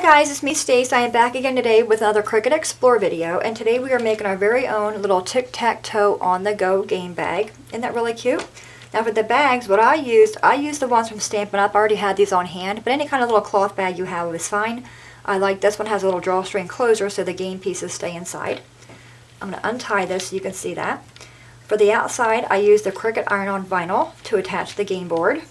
guys, it's me Stace. I am back again today with another Cricut Explore video, and today we are making our very own little tic-tac-toe on-the-go game bag. Isn't that really cute? Now for the bags, what I used the ones from Stampin' Up. I already had these on hand, but any kind of little cloth bag you have is fine. I like this one, has a little drawstring closure so the game pieces stay inside. I'm going to untie this so you can see that. For the outside, I used the Cricut iron-on vinyl to attach the game board.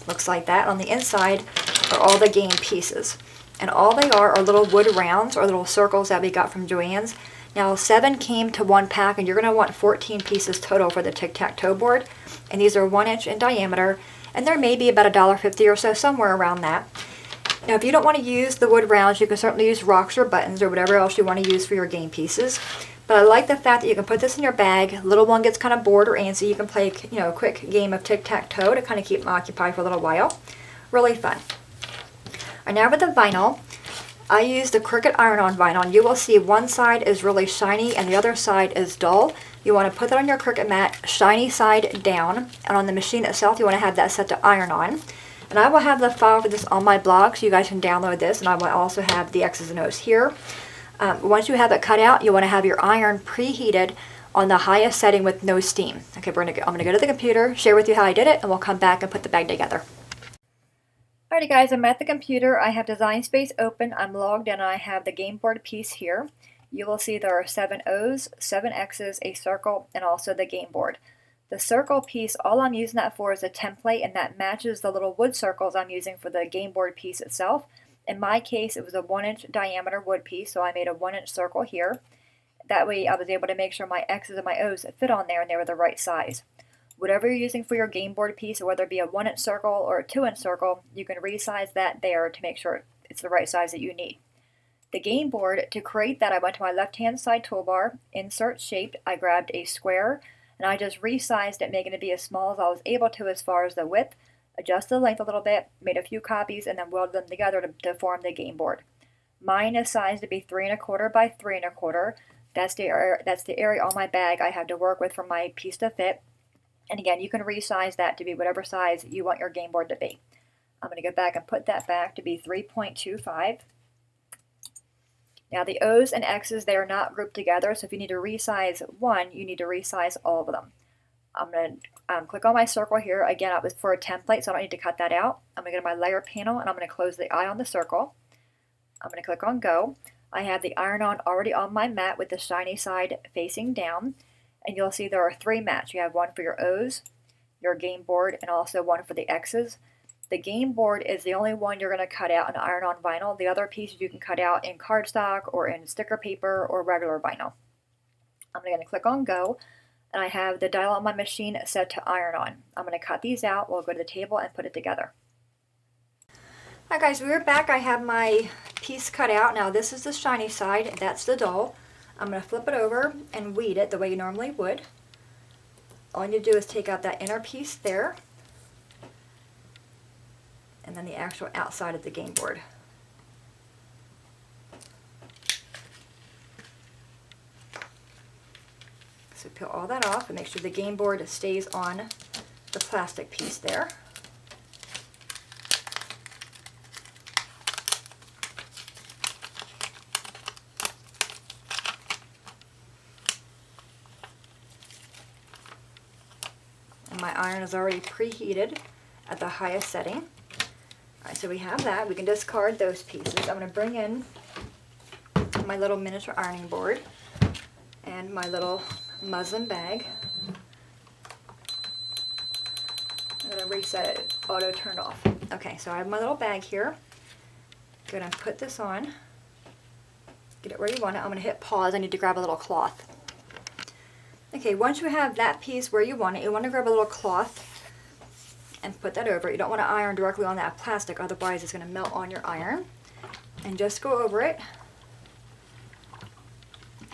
Looks like that. On the inside are all the game pieces. And all they are little wood rounds or little circles that we got from Joann's. Now 7 came to 1 pack, and you're going to want 14 pieces total for the tic-tac-toe board. And these are 1 inch in diameter, and they're maybe about $1.50 or so, somewhere around that. Now if you don't want to use the wood rounds, you can certainly use rocks or buttons or whatever else you want to use for your game pieces. But I like the fact that you can put this in your bag. Little one gets kind of bored or antsy, you can play a quick game of tic-tac-toe to kind of keep them occupied for a little while. Really fun. Alright, now with the vinyl, I use the Cricut iron-on vinyl. You will see one side is really shiny and the other side is dull. You want to put that on your Cricut mat, shiny side down, and on the machine itself you want to have that set to iron on. And I will have the file for this on my blog so you guys can download this, and I will also have the X's and O's here. Once you have it cut out, you want to have your iron preheated on the highest setting with no steam. Okay, I'm going to go to the computer, share with you how I did it, and we'll come back and put the bag together. Alrighty guys, I'm at the computer. I have Design Space open. I'm logged in and I have the game board piece here. You will see there are 7 O's, 7 X's, a circle, and also the game board. The circle piece, all I'm using that for is a template, and that matches the little wood circles I'm using for the game board piece itself. In my case, it was a 1 inch diameter wood piece, so I made a 1 inch circle here. That way I was able to make sure my X's and my O's fit on there and they were the right size. Whatever you're using for your game board piece, whether it be a 1 inch circle or a 2 inch circle, you can resize that there to make sure it's the right size that you need. The game board, to create that, I went to my left hand side toolbar, Insert Shape, I grabbed a square, and I just resized it, making it be as small as I was able to as far as the width, adjusted the length a little bit, made a few copies, and then welded them together to form the game board. Mine is sized to be 3 1/4 by 3 1/4. That's the area on my bag I have to work with for my piece to fit. And again, you can resize that to be whatever size you want your game board to be. I'm going to go back and put that back to be 3.25. Now the O's and X's, they are not grouped together, so if you need to resize one, you need to resize all of them. I'm going to click on my circle here. Again, it was for a template, so I don't need to cut that out. I'm going to go to my layer panel, and I'm going to close the eye on the circle. I'm going to click on Go. I have the iron-on already on my mat with the shiny side facing down. And you'll see there are 3 mats. You have one for your O's, your game board, and also one for the X's. The game board is the only one you're going to cut out in iron-on vinyl. The other pieces you can cut out in cardstock or in sticker paper or regular vinyl. I'm going to click on Go, and I have the dial on my machine set to iron-on. I'm going to cut these out. We'll go to the table and put it together. Hi guys, we're back. I have my piece cut out. Now this is the shiny side, and that's the dull. I'm going to flip it over and weed it the way you normally would. All you need to do is take out that inner piece there, and then the actual outside of the game board. So peel all that off and make sure the game board stays on the plastic piece there. My iron is already preheated at the highest setting. Alright, so we have that. We can discard those pieces. I'm going to bring in my little miniature ironing board and my little muslin bag. I'm going to reset it. Auto turned off. Okay, so I have my little bag here. Going to put this on. Get it where you want it. I'm going to hit pause. I need to grab a little cloth. Okay, once you have that piece where you want it, you want to grab a little cloth and put that over it. You don't want to iron directly on that plastic, otherwise it's going to melt on your iron. And just go over it.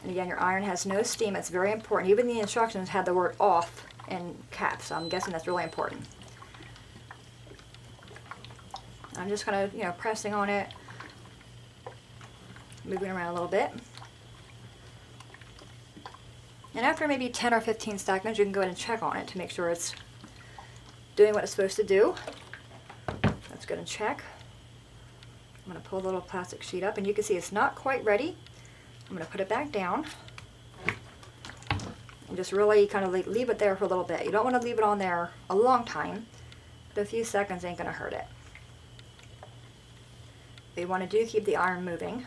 And again, your iron has no steam. It's very important. Even the instructions had the word off in caps, so I'm guessing that's really important. I'm just kind of, pressing on it, moving around a little bit. And after maybe 10 or 15 seconds, you can go ahead and check on it to make sure it's doing what it's supposed to do. Let's go ahead and check. I'm going to pull the little plastic sheet up, and you can see it's not quite ready. I'm going to put it back down and just really kind of leave it there for a little bit. You don't want to leave it on there a long time, but a few seconds ain't going to hurt it. But you want to keep the iron moving.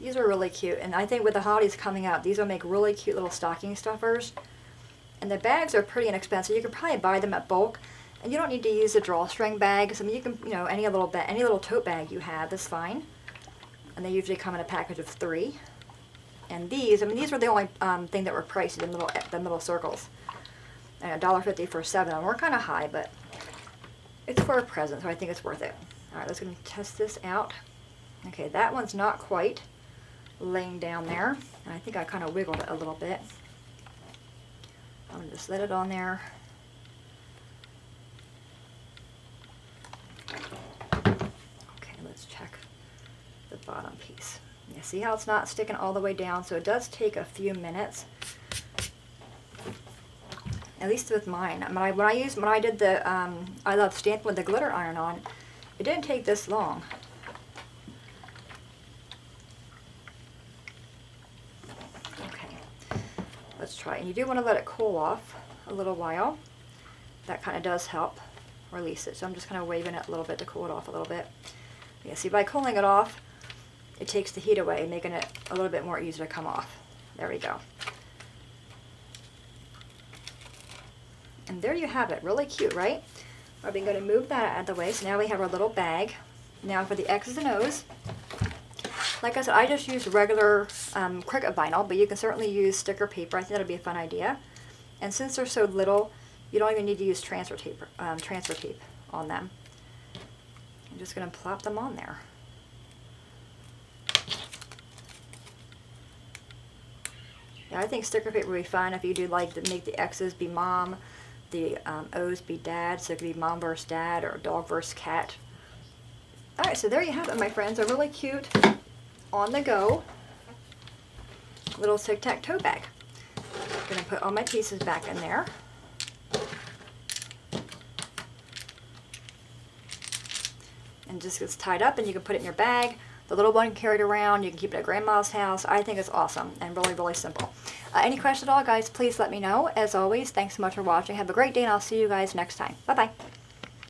These are really cute, and I think with the holidays coming up, these will make really cute little stocking stuffers. And the bags are pretty inexpensive. You can probably buy them at bulk, and you don't need to use the drawstring bags. I mean, you can, you know, any little tote bag you have is fine. And they usually come in a package of 3. And these, I mean, these were the only thing that were priced in the middle circles. And $1.50 for 7 of them. We're kind of high, but it's for a present, so I think it's worth it. All right, let's go test this out. Okay, that one's not quite laying down there, and I think I kind of wiggled it a little bit. I'm going to just let it on there. Okay, let's check the bottom piece. You see how it's not sticking all the way down, so it does take a few minutes. At least with mine. When I did the I Love Stamping with the glitter iron on, it didn't take this long. Let's try it. And you do want to let it cool off a little while. That kind of does help release it. So I'm just kind of waving it a little bit to cool it off a little bit. Yeah, see, by cooling it off, it takes the heat away, making it a little bit more easy to come off. There we go. And there you have it. Really cute, right? I'm going to move that out of the way. So now we have our little bag. Now for the X's and O's. Like I said, I just use regular Cricut Vinyl, but you can certainly use sticker paper. I think that would be a fun idea. And since they're so little, you don't even need to use transfer tape on them. I'm just going to plop them on there. Yeah, I think sticker paper would be fun if you do like to make the X's be mom, the O's be dad, so it could be mom versus dad or dog versus cat. Alright, so there you have it, my friends. A really cute on-the-go little tic-tac-toe bag. I'm going to put all my pieces back in there. And just gets tied up, and you can put it in your bag. The little one carried around. You can keep it at grandma's house. I think it's awesome and really, really simple. Any questions at all, guys, please let me know. As always, thanks so much for watching. Have a great day, and I'll see you guys next time. Bye-bye.